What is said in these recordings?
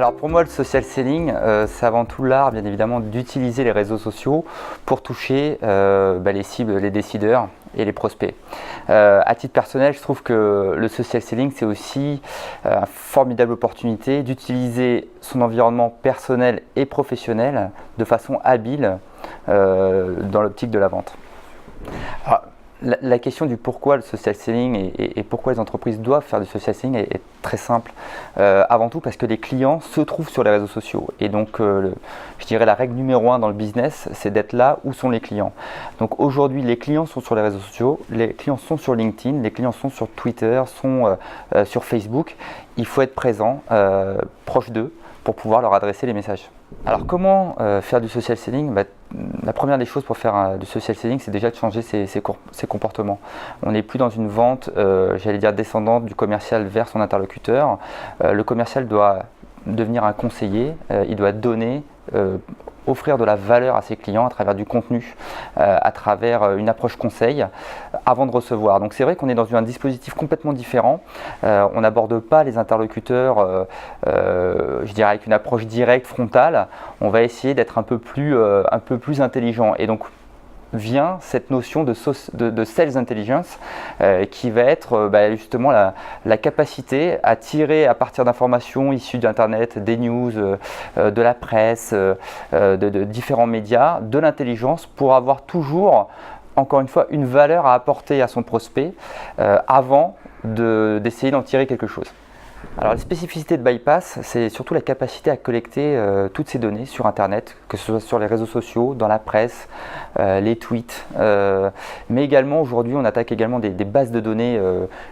Alors pour moi, le social selling, c'est avant tout l'art, bien évidemment, d'utiliser les réseaux sociaux pour toucher les cibles, les décideurs et les prospects. À titre personnel, je trouve que le social selling, c'est aussi une formidable opportunité d'utiliser son environnement personnel et professionnel de façon habile dans l'optique de la vente. Alors, la question du pourquoi le social selling et pourquoi les entreprises doivent faire du social selling est très simple. Avant tout parce que les clients se trouvent sur les réseaux sociaux. Et donc, je dirais la règle numéro 1 dans le business, c'est d'être là où sont les clients. Donc aujourd'hui, les clients sont sur les réseaux sociaux, les clients sont sur LinkedIn, les clients sont sur Twitter, sont sur Facebook. Il faut être présent, proche d'eux, pour pouvoir leur adresser les messages. Alors comment faire du social selling? La première des choses pour faire du social selling, c'est déjà de changer ses comportements. On n'est plus dans une vente, j'allais dire descendante du commercial vers son interlocuteur. Le commercial doit devenir un conseiller, il doit donner, offrir de la valeur à ses clients à travers du contenu, à travers une approche conseil avant de recevoir. Donc c'est vrai qu'on est dans un dispositif complètement différent. On n'aborde pas les interlocuteurs, je dirais avec une approche directe, frontale. On va essayer d'être un peu plus intelligent. Et donc vient cette notion de sales intelligence qui va être justement la capacité à tirer à partir d'informations issues d'Internet, des news, de la presse, de différents médias, de l'intelligence pour avoir toujours, encore une fois, une valeur à apporter à son prospect avant d'essayer d'en tirer quelque chose. Alors les spécificités de Bypass, c'est surtout la capacité à collecter toutes ces données sur Internet, que ce soit sur les réseaux sociaux, dans la presse, les tweets, mais également aujourd'hui on attaque également des bases de données,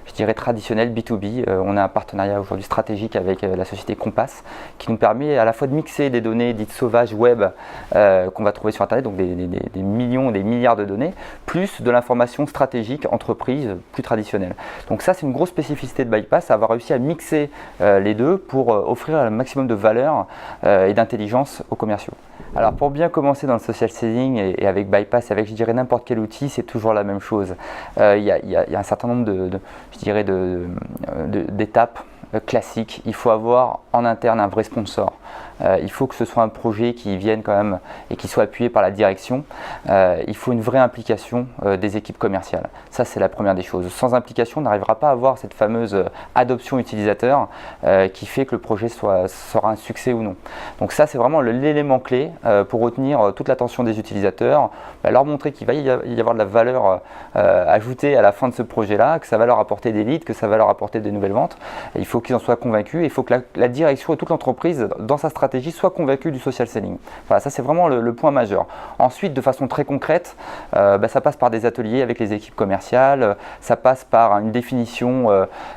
je dirais traditionnelles B2B. On a un partenariat aujourd'hui stratégique avec la société Compass qui nous permet à la fois de mixer des données dites sauvages web qu'on va trouver sur Internet, donc des millions, des milliards de données, plus de l'information stratégique entreprise plus traditionnelle. Donc ça c'est une grosse spécificité de Bypass, avoir réussi à mixer les deux pour offrir un maximum de valeur et d'intelligence aux commerciaux. Alors pour bien commencer dans le social selling et avec Bypass, avec je dirais n'importe quel outil, c'est toujours la même chose. Il y a un certain nombre d'étapes classiques. Il faut avoir en interne un vrai sponsor. Il faut que ce soit un projet qui vienne quand même et qui soit appuyé par la direction. Il faut une vraie implication des équipes commerciales. Ça, c'est la première des choses. Sans implication, on n'arrivera pas à avoir cette fameuse adoption utilisateur qui fait que le projet sera un succès ou non. Donc ça, c'est vraiment l'élément clé pour retenir toute l'attention des utilisateurs, leur montrer qu'il va y avoir de la valeur ajoutée à la fin de ce projet-là, que ça va leur apporter des leads, que ça va leur apporter de nouvelles ventes. Et il faut qu'ils en soient convaincus. Il faut que la direction et toute l'entreprise, dans sa stratégie, soit convaincue du social selling. Voilà, ça c'est vraiment le point majeur. Ensuite, de façon très concrète, ça passe par des ateliers avec les équipes commerciales, ça passe par une définition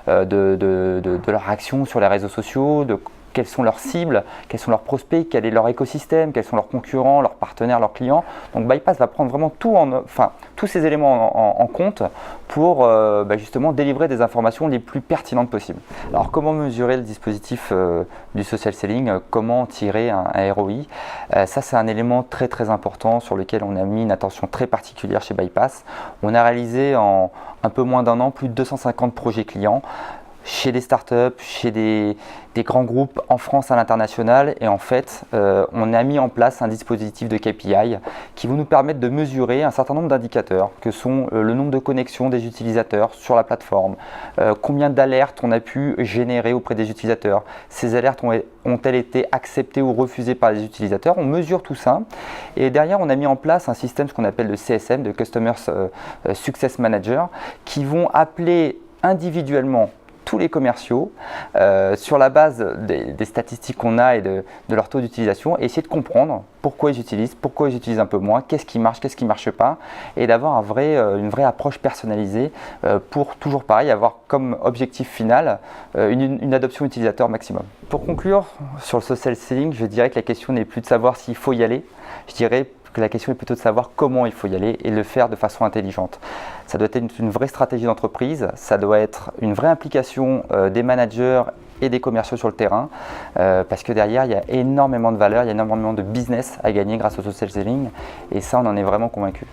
de leur action sur les réseaux sociaux, de quelles sont leurs cibles, quels sont leurs prospects, quel est leur écosystème, quels sont leurs concurrents, leurs partenaires, leurs clients. Donc Bypass va prendre vraiment tous ces éléments en compte pour justement délivrer des informations les plus pertinentes possibles. Alors comment mesurer le dispositif du social selling, comment tirer un ROI? Ça c'est un élément très très important sur lequel on a mis une attention très particulière chez Bypass. On a réalisé en un peu moins d'un an plus de 250 projets clients, chez des startups, chez des grands groupes en France à l'international, et en fait on a mis en place un dispositif de KPI qui vont nous permettre de mesurer un certain nombre d'indicateurs que sont le nombre de connexions des utilisateurs sur la plateforme, combien d'alertes on a pu générer auprès des utilisateurs, ces alertes ont-elles été acceptées ou refusées par les utilisateurs. On mesure tout ça et derrière on a mis en place un système, ce qu'on appelle le CSM, de Customer Success Manager, qui vont appeler individuellement tous les commerciaux sur la base des statistiques qu'on a et de leur taux d'utilisation, et essayer de comprendre pourquoi ils utilisent un peu moins, qu'est-ce qui marche, qu'est-ce qui ne marche pas, et d'avoir une vraie approche personnalisée pour toujours pareil, avoir comme objectif final une adoption utilisateur maximum. Pour conclure sur le social selling, je dirais que la question n'est plus de savoir s'il faut y aller, je dirais que la question est plutôt de savoir comment il faut y aller et le faire de façon intelligente. Ça doit être une vraie stratégie d'entreprise, ça doit être une vraie implication des managers et des commerciaux sur le terrain, parce que derrière il y a énormément de valeur, il y a énormément de business à gagner grâce au social selling, et ça on en est vraiment convaincu.